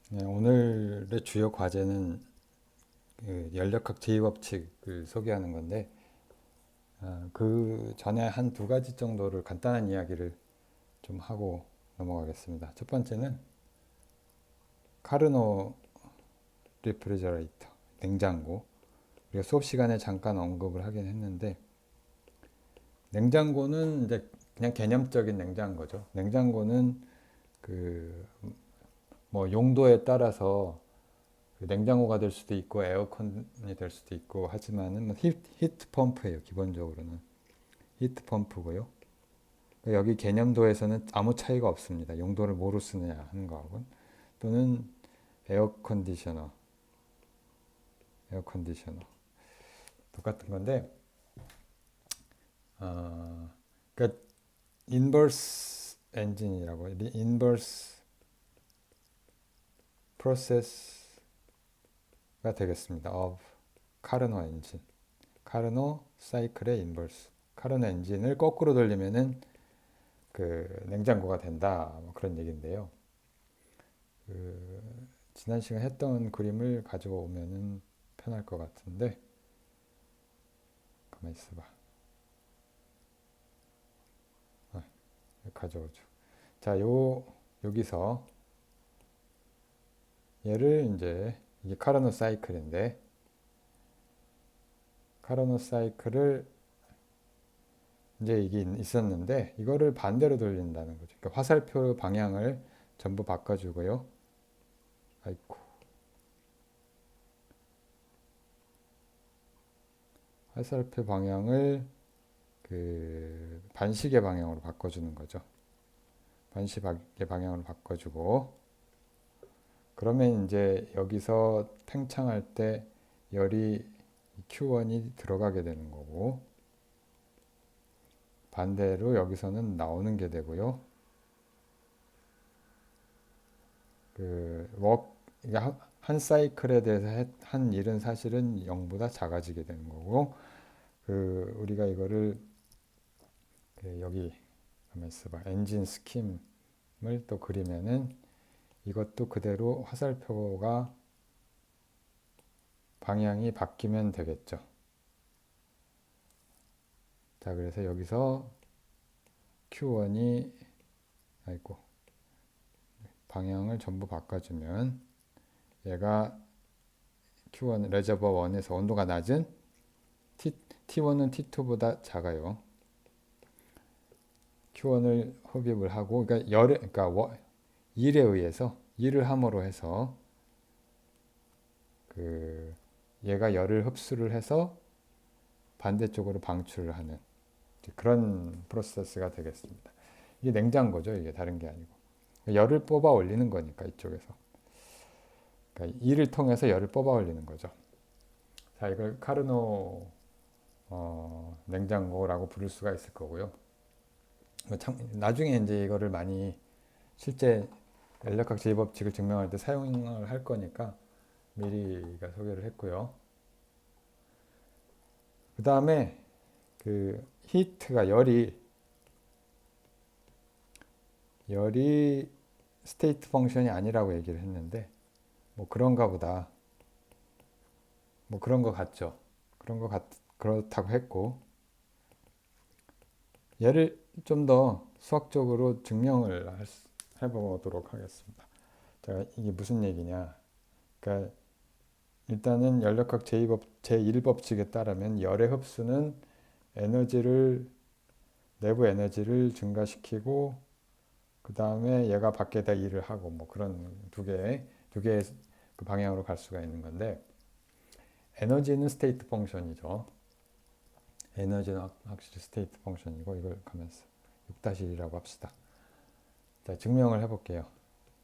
네, 오늘의 주요 과제는 그 연력학 제2법칙을 소개하는 건데, 그 전에 한 두 가지 정도를 간단한 이야기를 좀 하고 넘어가겠습니다. 첫 번째는 카르노 리프리저레이터, 냉장고. 우리가 수업 시간에 잠깐 언급을 하긴 했는데, 냉장고는 이제 그냥 개념적인 냉장고죠. 냉장고는 그 뭐 용도에 따라서 그 냉장고가 될 수도 있고 에어컨이 될 수도 있고 하지만은 히트 펌프예요. 기본적으로는 히트 펌프고요. 여기 개념도에서는 아무 차이가 없습니다. 용도를 뭐로 쓰느냐 하는 거하고 또는 에어 컨디셔너, 에어 컨디셔너 똑같은 건데, 그러니까 인버스 엔진이라고 인버스 프로세스가 되겠습니다. of 카르노 엔진, 카르노 사이클의 인버스. 카르노 엔진을 거꾸로 돌리면은 그 냉장고가 된다. 뭐 그런 얘기인데요. 그 지난 시간 했던 그림을 가지고 오면은 편할 것 같은데, 가만 있어봐. 아, 가져오죠. 자, 여기서 얘를 이제 이게 카르노 사이클인데, 카르노 사이클을 이제 이게 있었는데 이거를 반대로 돌린다는 거죠. 그러니까 화살표 방향을 전부 바꿔주고요. 아이고, 화살표 방향을 그 반시계 방향으로 바꿔주는 거죠. 반시계 방향으로 바꿔주고, 그러면 이제 여기서 팽창할 때 열이 Q1이 들어가게 되는 거고, 반대로 여기서는 나오는 게 되고요. 그 이게 한 사이클에 대해서 한 일은 사실은 0보다 작아지게 되는 거고, 그 우리가 이거를 그 여기 가만 있어봐. 엔진 스킴을 또 그리면은 이것도 그대로 화살표가 방향이 바뀌면 되겠죠. 자, 그래서 여기서 Q1이 아이고, 방향을 전부 바꿔주면 얘가 Q1 레저버 1에서 온도가 낮은 T1은 T2보다 작아요. Q1을 흡입을 하고, 그러니까 일에 의해서 일을 함으로 해서 그 얘가 열을 흡수를 해서 반대쪽으로 방출을 하는 그런 프로세스가 되겠습니다. 이게 냉장고죠. 이게 다른 게 아니고 열을 뽑아 올리는 거니까 이쪽에서. 그러니까 이를 통해서 열을 뽑아 올리는 거죠. 자, 이걸 카르노 냉장고라고 부를 수가 있을 거고요. 나중에 이제 이거를 많이 실제 연력학 제2법칙을 증명할 때 사용을 할 거니까 미리가 소개를 했고요. 그 다음에 그 히트가 열이 스테이트 펑션이 아니라고 얘기를 했는데, 뭐 그런가 보다. 뭐 그런 거 같죠. 그렇다고 했고, 얘를 좀 더 수학적으로 증명을 해보도록 하겠습니다. 자, 이게 무슨 얘기냐. 그러니까 일단은 연력학 제1법칙에 따르면 열의 흡수는 에너지를 내부 에너지를 증가시키고, 그 다음에 얘가 밖에다 일을 하고, 뭐 그런 두 개의 그 방향으로 갈 수가 있는 건데, 에너지는 스테이트 펑션이죠. 에너지는 확실히 스테이트 펑션이고, 이걸 가면서 6-1이라고 합시다. 자, 증명을 해볼게요.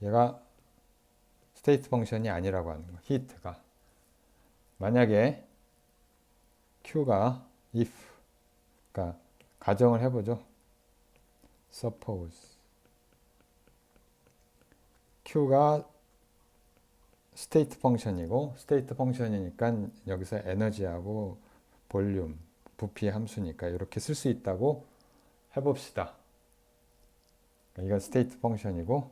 얘가 스테이트 펑션이 아니라고 하는 거, 히트가. 만약에 Q가 if, 그러니까 가정을 해보죠. suppose Q가 스테이트 펑션이고, 스테이트 펑션이니까 여기서 에너지하고 볼륨, 부피 함수니까 이렇게 쓸 수 있다고 해봅시다. 이건 스테이트 펑션이고,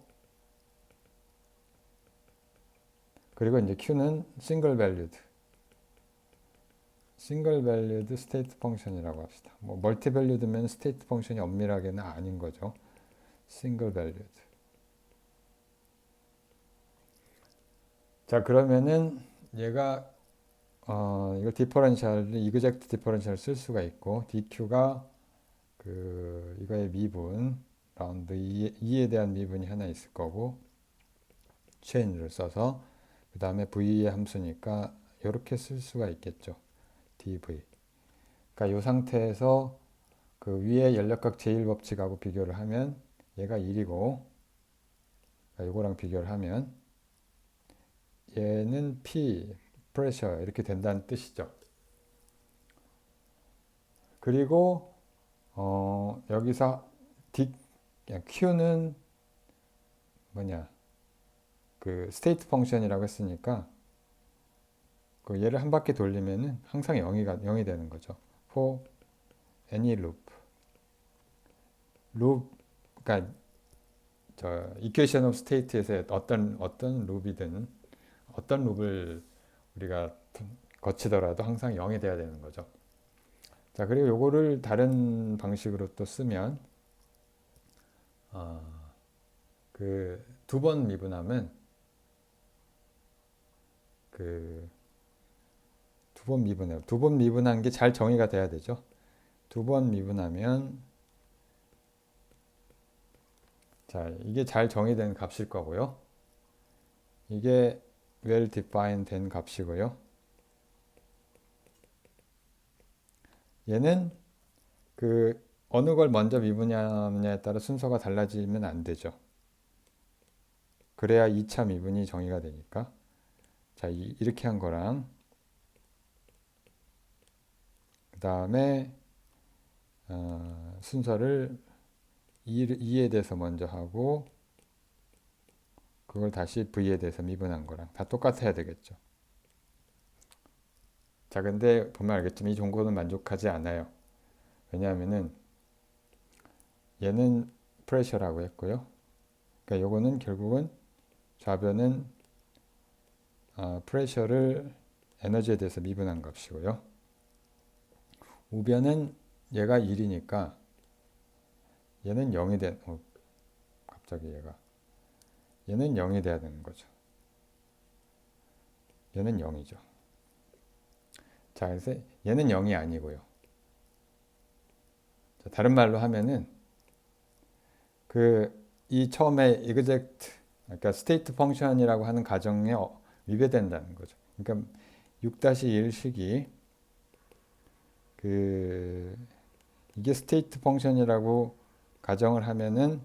그리고 이제 Q는 싱글 밸류드 스테이트 펑션이라고 합시다. 뭐 멀티 밸류드면 스테이트 펑션이 엄밀하게는 아닌 거죠. 싱글 밸류드. 자, 그러면은 얘가 이걸 디퍼런셜, 이그젝트 디퍼런셜 쓸 수가 있고, DQ가 이거의 미분, 라운드 2에 대한 미분이 하나 있을 거고, 체인을 써서, 그 다음에 V의 함수니까, 이렇게 쓸 수가 있겠죠. dv. 그러니까 이 상태에서 그 위에 연력학 제1법칙하고 비교를 하면 얘가 1이고 이거랑 비교를 하면 얘는 P, 프레셔 이렇게 된다는 뜻이죠. 그리고 여기서 Q는 뭐냐 그 스테이트 펑션이라고 했으니까 그 얘를 한 바퀴 돌리면은 항상 0이 되는 거죠. For any loop. 그러니까 이퀘이션 오브 스테이트에서 어떤 룹이든 어떤 룹을 우리가 거치더라도 항상 0이 돼야 되는 거죠. 자, 그리고 요거를 다른 방식으로 또 쓰면 그 두 번 미분하면 두 번 미분한 게 잘 정의가 돼야 되죠. 두 번 미분하면 자, 이게 잘 정의된 값일 거고요. 이게 well defined 된 값이고요. 얘는 어느 걸 먼저 미분하느냐에 따라 순서가 달라지면 안 되죠. 그래야 2차 미분이 정의가 되니까. 자, 이렇게 한 거랑 그 다음에 순서를 2에 대해서 먼저 하고 그걸 다시 V에 대해서 미분한 거랑 다 똑같아야 되겠죠. 자, 근데 보면 알겠지만 이 정도는 만족하지 않아요. 왜냐하면은 얘는 프레셔라고 했고요. 그러니까 요거는 결국은 좌변은 프레셔를 에너지에 대해서 미분한 값이고요. 우변은 얘가 1이니까 얘는 0이 갑자기 얘는 0이 돼야 되는 거죠. 얘는 0이죠. 자, 그래서 얘는 0이 아니고요. 자, 다른 말로 하면은 이 처음에 이그젝트 그러니까 스테이트 펑션이라고 하는 가정에 위배된다는 거죠. 그러니까 6-1식이 이게 스테이트 펑션이라고 가정을 하면은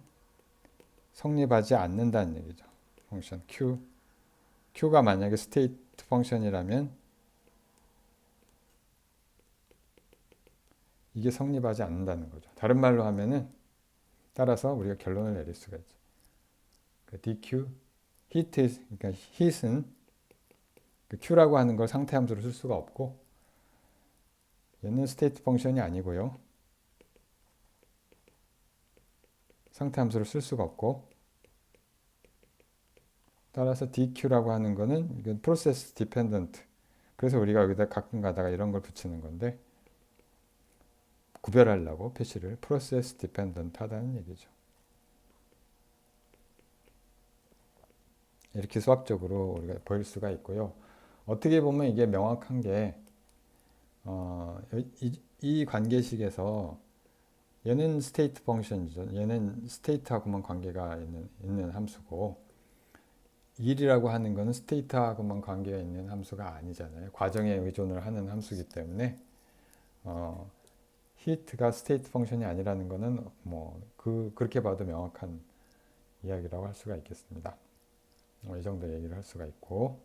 성립하지 않는다는 얘기죠. 펑션 Q가 만약에 스테이트 펑션이라면 이게 성립하지 않는다는 거죠. 다른 말로 하면은 따라서 우리가 결론을 내릴 수가 있죠. DQ, 그러니까 heat은 Q라고 하는 걸 상태 함수로 쓸 수가 없고 얘는 스테이트 펑션이 아니고요. 상태 함수를 쓸 수가 없고 따라서 DQ라고 하는 거는 이건 프로세스 디펜던트. 그래서 우리가 여기다 가끔 가다가 이런 걸 붙이는 건데 구별하려고 표시를 프로세스 디펜던트 하다는 얘기죠. 이렇게 수학적으로 우리가 보일 수가 있고요. 어떻게 보면 이게 명확한 게 이 관계식에서 얘는 스테이트 펑션이죠. 얘는 스테이트하고만 관계가 있는 함수고 1이라고 하는 거는 스테이트하고만 관계가 있는 함수가 아니잖아요. 과정에 의존을 하는 함수이기 때문에 히트가 스테이트 펑션이 아니라는 거는 그렇게 봐도 명확한 이야기라고 할 수가 있겠습니다. 이 정도 얘기를 할 수가 있고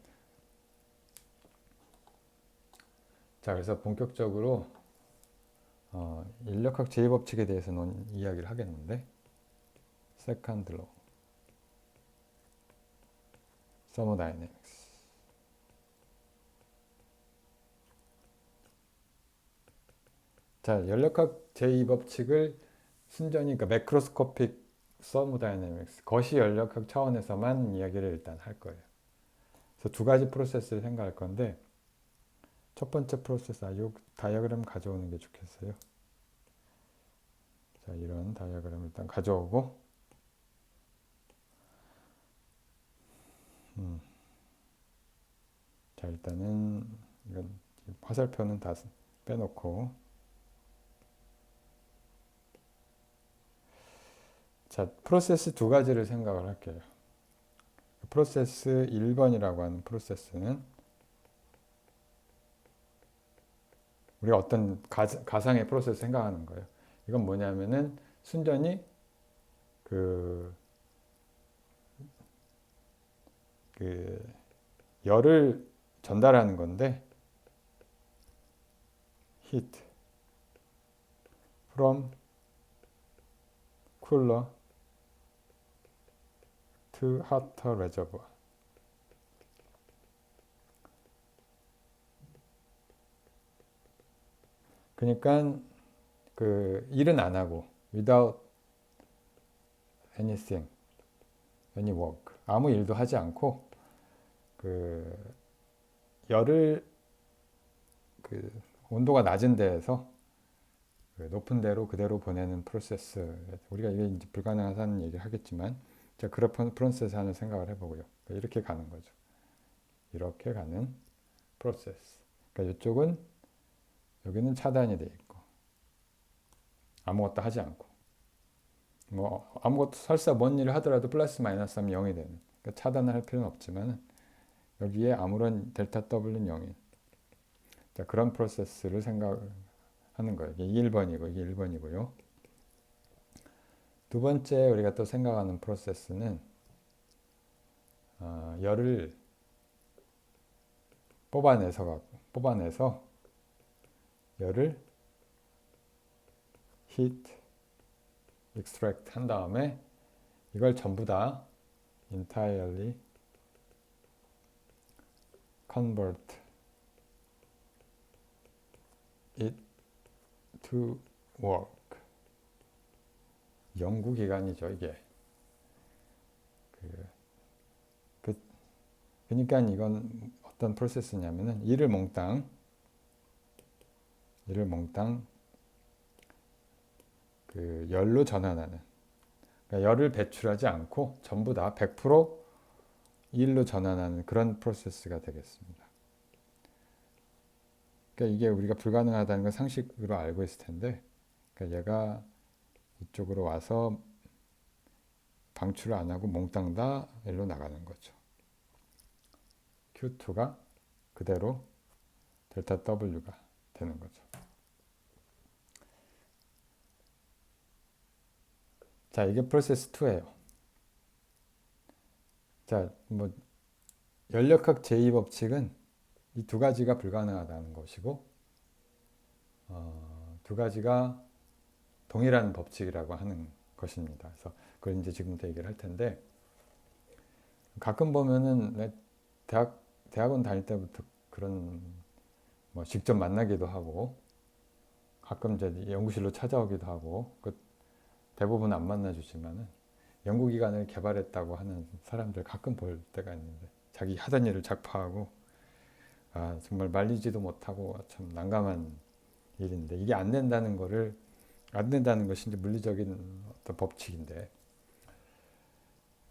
자, 그래서 본격적으로 인력학 제2법칙에 대해서 이야기를 하겠는데 세컨드 로 서머다이내믹스 자, 연력학 제2법칙을 순전히 그러니까 매크로스코픽 서머다이내믹스 거시 연력학 차원에서만 이야기를 일단 할 거예요. 그래서 두 가지 프로세스를 생각할 건데 첫 번째 프로세스, 이 다이어그램 가져오는 게 좋겠어요. 자, 이런 다이어그램을 일단 가져오고 자, 일단은 이건 화살표는 다 빼놓고 자, 프로세스 두 가지를 생각을 할게요. 프로세스 1번이라고 하는 프로세스는 우리가 어떤 가상의 프로세스 생각하는 거예요. 이건 뭐냐면은 순전히 그, 그 열을 전달하는 건데 heat from cooler to hotter reservoir. 그러니까 그 일은 안 하고 without anything, any work, 아무 일도 하지 않고 그 열을 그 온도가 낮은 데에서 그 높은 데로 그대로 보내는 프로세스. 우리가 이게 이제 불가능하다는 얘기를 하겠지만 자, 그런 프로세스 하는 생각을 해보고요. 이렇게 가는 거죠. 이렇게 가는 프로세스. 그러니까 이쪽은 여기는 차단이 돼 있고 아무것도 하지 않고 뭐 아무것도 설사 뭔 일을 하더라도 플러스 마이너스 하면 0이 되는. 그러니까 차단을 할 필요는 없지만 여기에 아무런 델타 W는 0인. 자, 그런 프로세스를 생각하는 거예요. 이게 1번이고 이게 1번이고요. 두 번째 우리가 또 생각하는 프로세스는 열을 뽑아내서 열을 heat extract 한 다음에 이걸 전부 다 entirely convert it to work. 연구기관이죠, 이게. 그러니까 이건 어떤 프로세스냐면은 이를 몽땅 그 열로 전환하는. 그러니까 열을 배출하지 않고 전부 다 100% 일로 전환하는 그런 프로세스가 되겠습니다. 그러니까 이게 우리가 불가능하다는 건 상식으로 알고 있을 텐데, 그러니까 얘가 이쪽으로 와서 방출을 안 하고 몽땅 다 일로 나가는 거죠. Q2가 그대로 델타 W가 되는 거죠. 자, 이게 프로세스 2예요. 자, 뭐 연력학 제2법칙은 이 두 가지가 불가능하다는 것이고 두 가지가 동일한 법칙이라고 하는 것입니다. 그래서 그걸 이제 지금부터 얘기를 할 텐데 가끔 보면은 대학원 다닐 때부터 그런 뭐 직접 만나기도 하고 가끔 이제 연구실로 찾아오기도 하고 대부분 안 만나주지만은 연구기관을 개발했다고 하는 사람들 가끔 볼 때가 있는데 자기 하던 일을 작파하고 정말 말리지도 못하고 참 난감한 일인데 이게 안 된다는 것이 이제 물리적인 어떤 법칙인데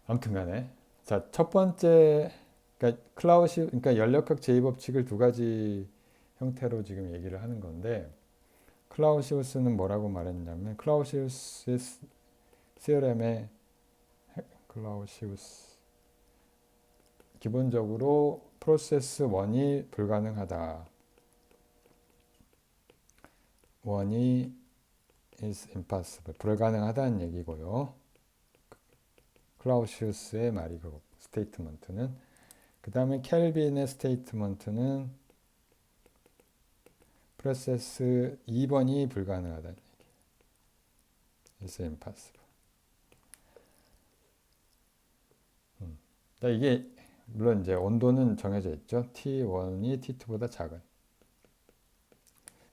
아무튼간에 자, 첫 번째 그러니까 연력학 제2법칙을 두 가지 형태로 지금 얘기를 하는 건데 클라우시우스는 뭐라고 말했냐면 클라우시우스 기본적으로 프로세스 1이 불가능하다. 1이 is impossible. 불가능하다는 얘기고요. 클라우시우스의 말이고 스테이트먼트는 그 다음에 켈빈의 스테이트먼트는 프로세스 2번이 불가능하다는 얘기. is impossible. 이게 물론 이제 온도는 정해져 있죠. T1이 T2보다 작은.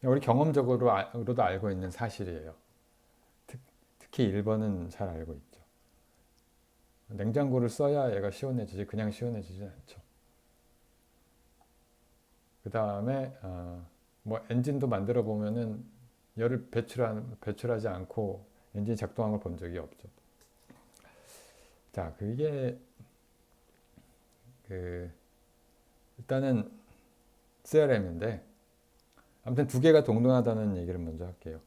우리 경험적으로도 알고 있는 사실이에요. 특히 1번은 잘 알고 있죠. 냉장고를 써야 얘가 시원해지지 그냥 시원해지지 않죠. 그 다음에 뭐 엔진도 만들어 보면은 열을 배출하지 않고 엔진이 작동한 걸 본 적이 없죠. 자, 그게 그 일단은 CRM인데 아무튼 두 개가 동등하다는 얘기를 먼저 할게요.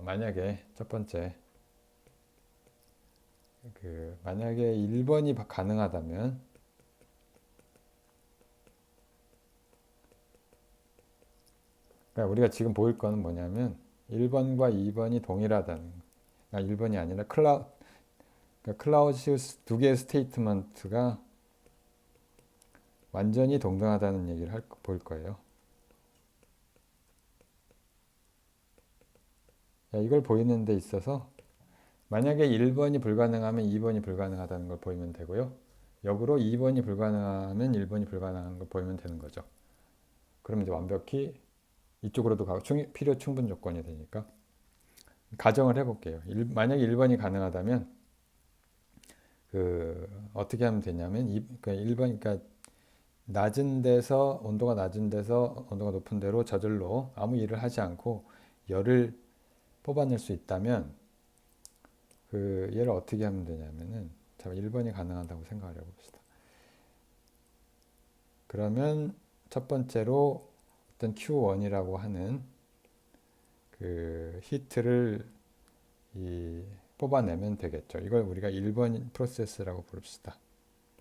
만약에 첫 번째 만약에 1번이 가능하다면 그러니까 우리가 지금 보일 거는 뭐냐면 1번과 2번이 동일하다는 그러니까 1번이 아니라 클라우시우스 두 개의 스테이트먼트가 완전히 동등하다는 얘기를 볼 거예요. 이걸 보이는 데 있어서 만약에 1번이 불가능하면 2번이 불가능하다는 걸 보이면 되고요. 역으로 2번이 불가능하면 1번이 불가능한 걸 보이면 되는 거죠. 그럼 이제 완벽히 이쪽으로도 가고 필요 충분 조건이 되니까 가정을 해볼게요. 만약에 1번이 가능하다면 어떻게 하면 되냐면 1번 그러니까 온도가 낮은 데서 온도가 높은 데로 저절로 아무 일을 하지 않고 열을 뽑아낼 수 있다면 얘를 어떻게 하면 되냐면은 자, 1번이 가능하다고 생각을 해봅시다. 그러면 첫 번째로 어떤 Q1이라고 하는 히트를 뽑아내면 되겠죠. 이걸 우리가 1번 프로세스라고 부릅시다.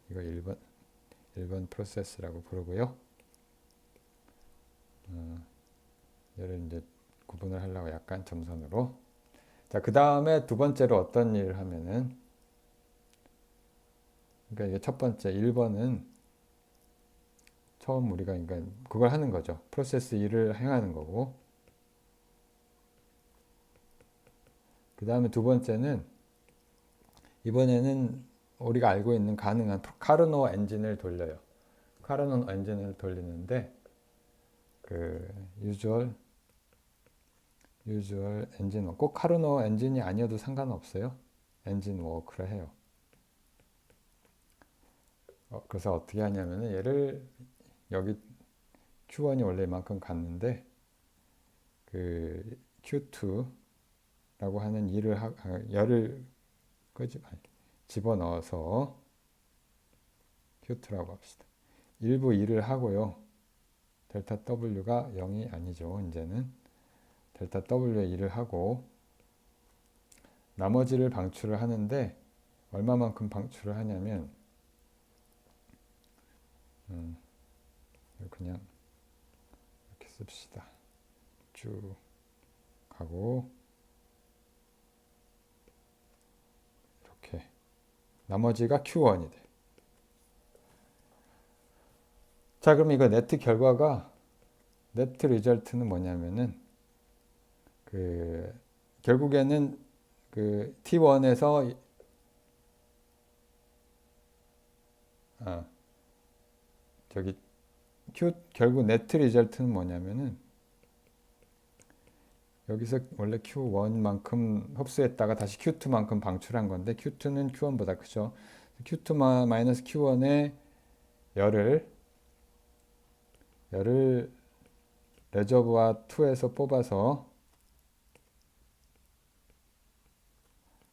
이거 1번 프로세스라고 부르고요. 얘를 이제 구분을 하려고 약간 점선으로. 자, 그 다음에 두 번째로 어떤 일을 하면은, 그러니까 이게 첫 번째 1번은 처음 우리가 그러니까 그걸 하는 거죠. 프로세스 1을 행하는 거고. 그 다음에 두 번째는 이번에는 우리가 알고 있는 가능한 카르노 엔진을 돌려요. 카르노 엔진을 돌리는데 유주얼 엔진 워크 꼭 카르노 엔진이 아니어도 상관없어요. 엔진 워크를 해요. 그래서 어떻게 하냐면은 얘를 여기 Q1이 원래 이만큼 갔는데 Q2라고 하는 열을 집어넣어서 Q2라고 합시다. 일부 일을 하고요. 델타 W가 0이 아니죠. 이제는 델타 W의 일을 하고 나머지를 방출을 하는데 얼마만큼 방출을 하냐면 그냥 이렇게 씁시다. 쭉 가고 이렇게 나머지가 Q1이 돼. 자, 그럼 이거 네트 리절트는 뭐냐면은 결국에는 T1에서 결국 네트 리절트는 뭐냐면은 여기서 원래 Q1만큼 흡수했다가 다시 Q2만큼 방출한 건데 Q2는 Q1보다 크죠. Q2 마이너스 Q1의 열을 레저브와 2에서 뽑아서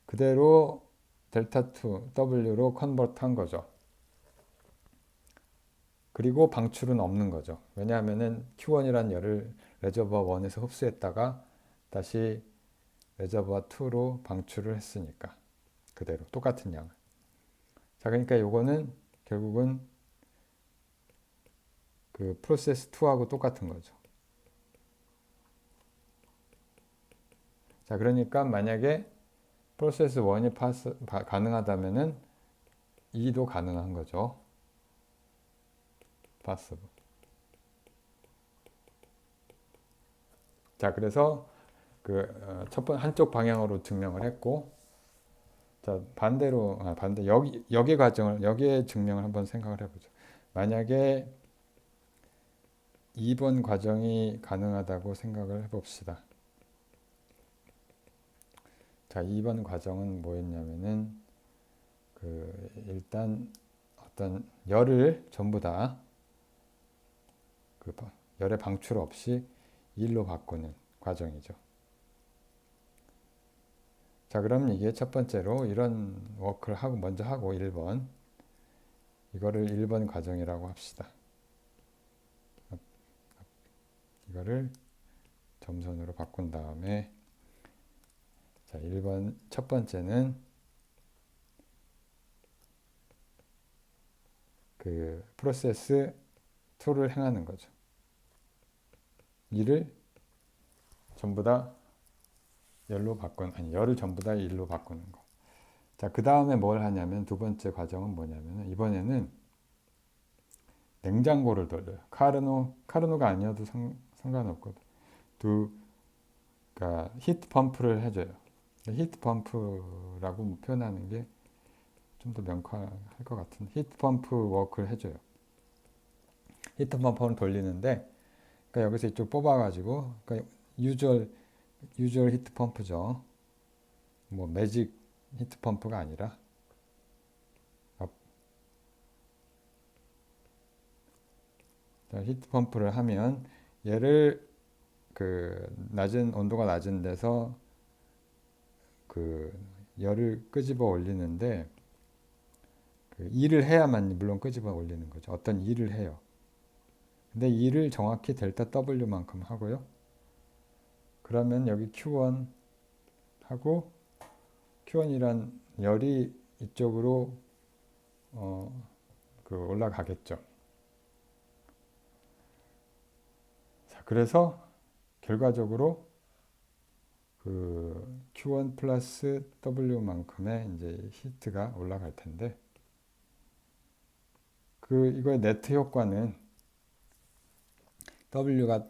그대로 델타 2 W로 컨버트 한 거죠. 그리고 방출은 없는 거죠. 왜냐하면은 Q1이라는 열을 레저버 1에서 흡수했다가 다시 레저버 2로 방출을 했으니까 그대로 똑같은 양을. 자, 그러니까 요거는 결국은 프로세스 2하고 똑같은 거죠. 자, 그러니까 만약에 프로세스 1이 가능하다면은 2도 가능한 거죠. 파스브. 자, 그래서 한쪽 방향으로 증명을 했고, 자, 여기의 증명을 한번 생각을 해보죠. 만약에 2번 과정이 가능하다고 생각을 해봅시다. 자, 2번 과정은 뭐였냐면은, 일단 어떤 열을 전부 다 열의 방출 없이 1로 바꾸는 과정이죠. 자, 그럼 이게 첫 번째로 이런 워크를 먼저 하고 1번 이거를 1번 과정이라고 합시다. 이거를 점선으로 바꾼 다음에 자, 1번 첫 번째는 그 프로세스 2를 행하는 거죠. 이를 전부 다 열을 전부 다 1로 바꾸는 거. 자, 그 다음에 뭘 하냐면 두 번째 과정은 뭐냐면 이번에는 냉장고를 돌려요. 카르노가 아니어도 상관없거든. 그러니까 히트 펌프를 해줘요. 히트 펌프라고 표현하는 게 좀 더 명확할 것 같은 히트 펌프 워크를 해줘요. 히트 펌프는 돌리는데 그러니까 여기서 이쪽 뽑아가지고 그러니까 유주얼 히트 펌프죠. 뭐 매직 히트 펌프가 아니라 히트 펌프를 하면 얘를 그 온도가 낮은 데서 그 열을 끄집어 올리는데 그 일을 해야만 물론 끄집어 올리는 거죠. 어떤 일을 해요. 근데 일을 정확히 델타 W만큼 하고요. 그러면 여기 Q1 하고 Q1이란 열이 이쪽으로 올라가겠죠. 자, 그래서 결과적으로 그 Q1 플러스 W만큼의 이제 히트가 올라갈 텐데 이거의 네트 효과는 W가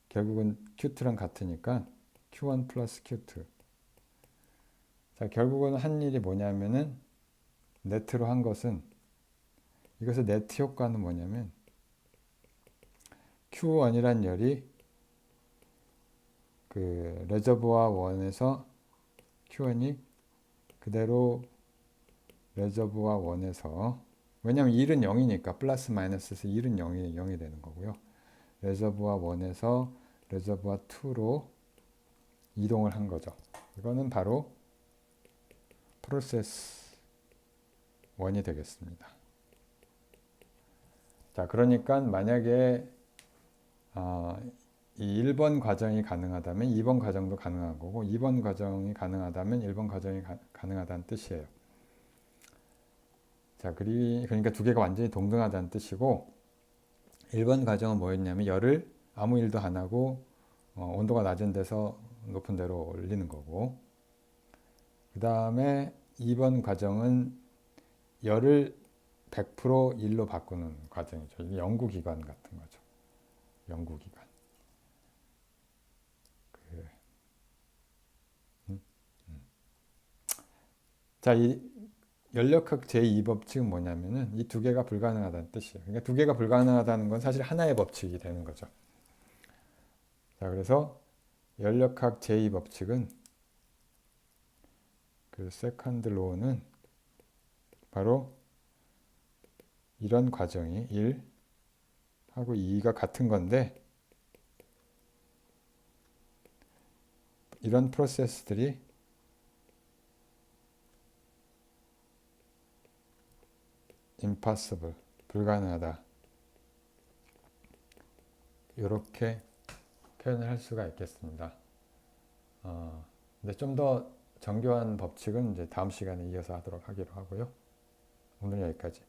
결국은 Q2랑 같으니까 Q1 플러스 Q2. 자, 결국은 한 일이 뭐냐면은 네트로 한 것은 이것의 네트 효과는 뭐냐면 Q1이란 열이 그 레저브와 원에서 Q1이 그대로 레저브와 원에서 왜냐하면 1은 0이니까 플러스 마이너스에서 1은 0이 되는 거고요. 레저브와 1에서 레저브와 2로 이동을 한 거죠. 이거는 바로 프로세스 1이 되겠습니다. 자, 그러니까 만약에 이 1번 과정이 가능하다면 2번 과정도 가능한 거고 2번 과정이 가능하다면 1번 과정이 가능하다는 뜻이에요. 자, 그러니까 두 개가 완전히 동등하다는 뜻이고 1번 과정은 뭐였냐면 열을 아무 일도 안 하고 온도가 낮은 데서 높은 데로 올리는 거고 그 다음에 2번 과정은 열을 100% 1로 바꾸는 과정이죠. 이게 연구기관 같은 거죠. 연구기관. 자, 이 연력학 제2법칙은 뭐냐면은 이 두 개가 불가능하다는 뜻이에요. 그러니까 두 개가 불가능하다는 건 사실 하나의 법칙이 되는 거죠. 자, 그래서 연력학 제2법칙은 그 세컨드 로우는 바로 이런 과정이 1 하고 2가 같은 건데 이런 프로세스들이 impossible, 불가능하다. 이렇게 표현을 할 수가 있겠습니다. 근데 좀 더 정교한 법칙은 이제 다음 시간에 이어서 하도록 하기로 하고요. 오늘 여기까지.